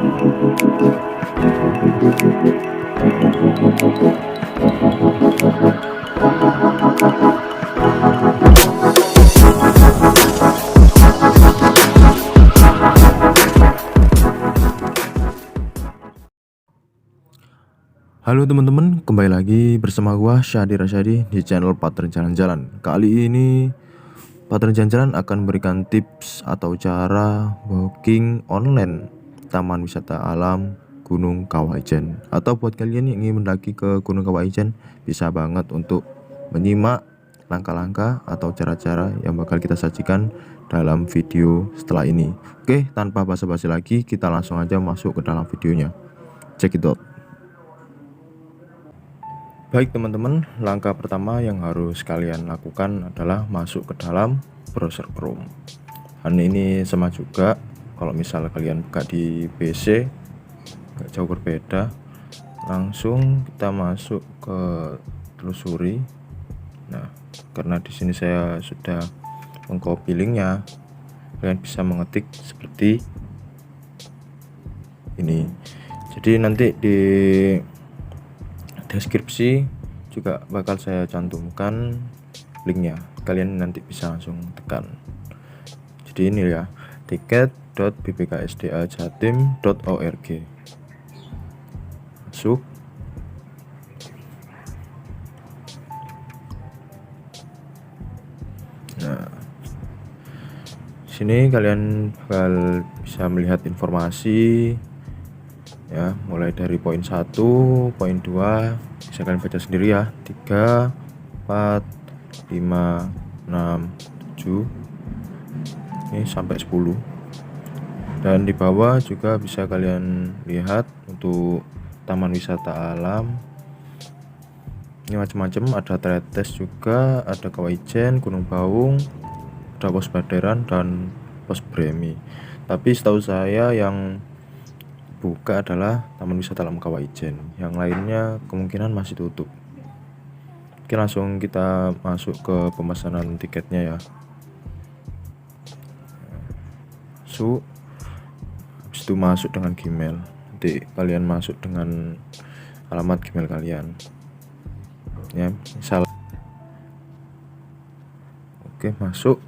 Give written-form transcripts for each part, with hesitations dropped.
Halo teman-teman, kembali lagi bersama gua Syahdi Rasyadi di channel Partner Jalan-Jalan. Kali ini Partner Jalan-Jalan akan memberikan tips atau cara booking online Taman Wisata Alam Gunung Kawah Ijen. Atau buat kalian yang ingin mendaki ke Gunung Kawah Ijen, bisa banget untuk menyimak langkah-langkah atau cara-cara yang bakal kita sajikan dalam video setelah ini. Oke, tanpa basa-basi lagi, kita langsung aja masuk ke dalam videonya. Check it out. Baik teman-teman, langkah pertama yang harus kalian lakukan adalah masuk ke dalam browser Chrome. Ini sama juga kalau misalnya kalian buka di PC, nggak jauh berbeda. Langsung kita masuk ke telusuri. Nah, karena di sini saya sudah mengcopy linknya, kalian bisa mengetik seperti ini. Jadi nanti di deskripsi juga bakal saya cantumkan linknya, kalian nanti bisa langsung tekan. Jadi ini ya, tiket.bbksdajatim.org. Masuk. Nah, sini kalian bakal bisa melihat informasi ya, mulai dari poin 1, poin 2 bisa kalian baca sendiri ya, 3, 4, 5, 6, 7 ini sampai 10. Dan di bawah juga bisa kalian lihat untuk taman wisata alam ini macam-macam, ada Tretes juga, ada Kawah Ijen, Gunung Baung, ada Pos Baderan dan Pos Bremi. Tapi setahu saya yang buka adalah Taman Wisata Alam Kawah Ijen, yang lainnya kemungkinan masih tutup. Oke, langsung kita masuk ke pemesanan tiketnya ya. Habis itu masuk dengan Gmail. Nanti kalian masuk dengan alamat Gmail kalian ya, misal. Oke, masuk.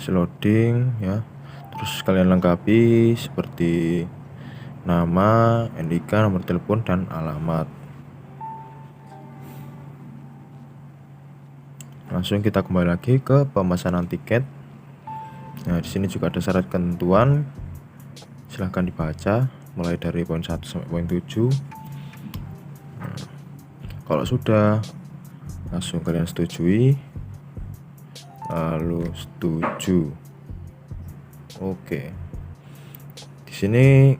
Loading ya, terus kalian lengkapi seperti nama, NIK, nomor telepon dan alamat. Langsung kita kembali lagi ke pemesanan tiket. Nah, di sini juga ada syarat ketentuan, silahkan dibaca mulai dari poin 1 sampai poin 7. Nah, kalau sudah, langsung kalian setujui, lalu setuju. Oke, di sini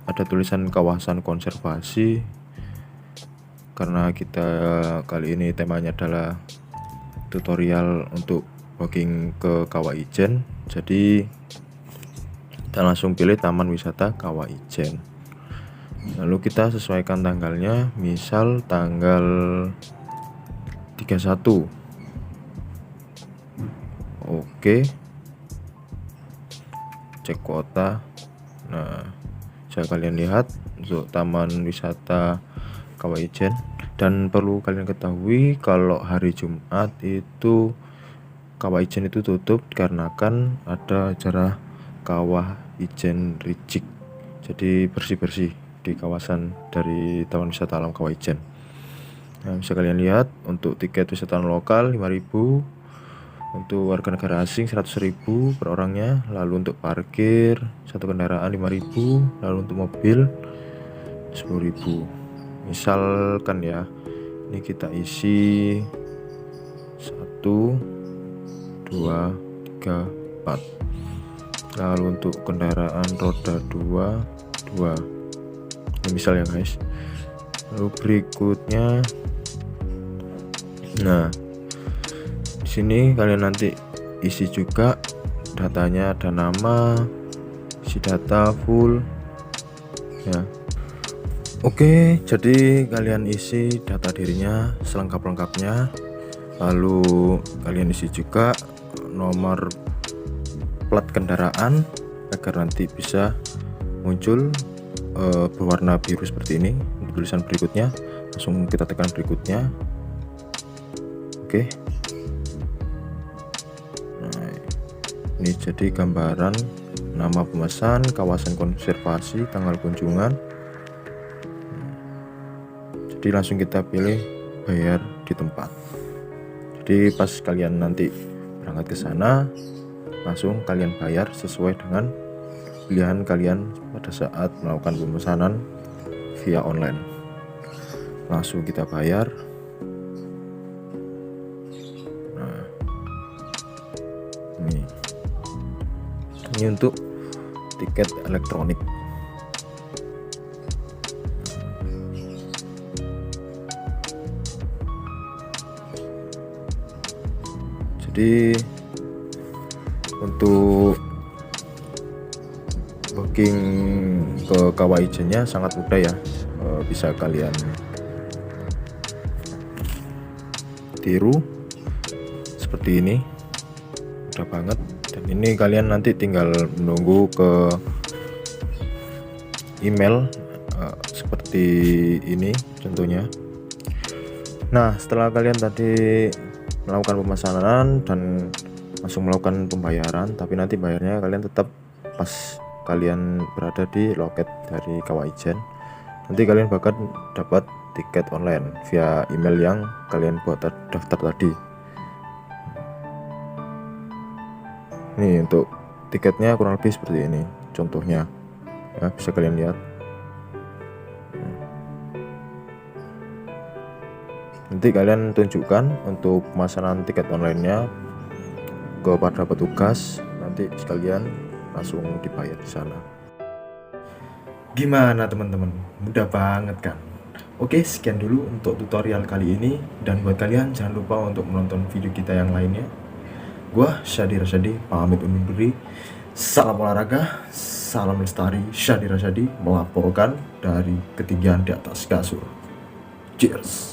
ada tulisan kawasan konservasi karena kita kali ini temanya adalah tutorial untuk booking ke Kawah Ijen, jadi kita langsung pilih Taman Wisata Kawah Ijen. Lalu kita sesuaikan tanggalnya, misal tanggal 31. Oke, cek kuota. Nah, bisa kalian lihat untuk Taman Wisata Kawah Ijen. Dan perlu kalian ketahui kalau hari Jumat itu Kawah Ijen itu tutup dikarenakan ada acara Kawah Ijen Ricik, jadi bersih-bersih di kawasan dari Taman Wisata Alam Kawah Ijen. Nah, bisa kalian lihat untuk tiket wisatawan lokal 5.000, untuk warga negara asing 100.000 per orangnya. Lalu untuk parkir satu kendaraan 5.000, lalu untuk mobil 10.000. Misalkan ya, ini kita isi 1, 2, 3, 4. Lalu untuk kendaraan roda 2. Ini misal ya guys. Lalu berikutnya, nah di sini kalian nanti isi juga datanya, ada nama, isi data full ya. Oke, jadi kalian isi data dirinya selengkap-lengkapnya. Lalu kalian isi juga nomor plat kendaraan agar nanti bisa muncul berwarna biru seperti ini untuk tulisan berikutnya. Langsung kita tekan berikutnya. Oke. Nah, ini jadi gambaran nama pemesan, kawasan konservasi, tanggal kunjungan. Jadi langsung kita pilih bayar di tempat. Jadi pas kalian nanti berangkat ke sana, langsung kalian bayar sesuai dengan pilihan kalian pada saat melakukan pemesanan via online. Langsung kita bayar. Nah, ini untuk tiket elektronik. Jadi untuk booking ke Kawaijen-nya sangat mudah ya, bisa kalian tiru seperti ini, mudah banget. Dan ini kalian nanti tinggal menunggu ke email seperti ini contohnya. Nah, setelah kalian tadi melakukan pemesanan dan langsung melakukan pembayaran, tapi nanti bayarnya kalian tetap pas kalian berada di loket dari Kawaijen. Nanti kalian bakal dapat tiket online via email yang kalian buat daftar tadi. Nih untuk tiketnya kurang lebih seperti ini contohnya ya, bisa kalian lihat. Nanti kalian tunjukkan untuk pemasanan tiket online-nya kepada petugas, nanti sekalian langsung dibayar di sana. Gimana teman-teman? Mudah banget kan? Oke, sekian dulu untuk tutorial kali ini, dan buat kalian jangan lupa untuk menonton video kita yang lainnya. Gua Syadi Rasyadi pamit undur diri. Salam olahraga, salam lestari. Syadi Rasyadi melaporkan dari ketinggian di atas kasur. Cheers.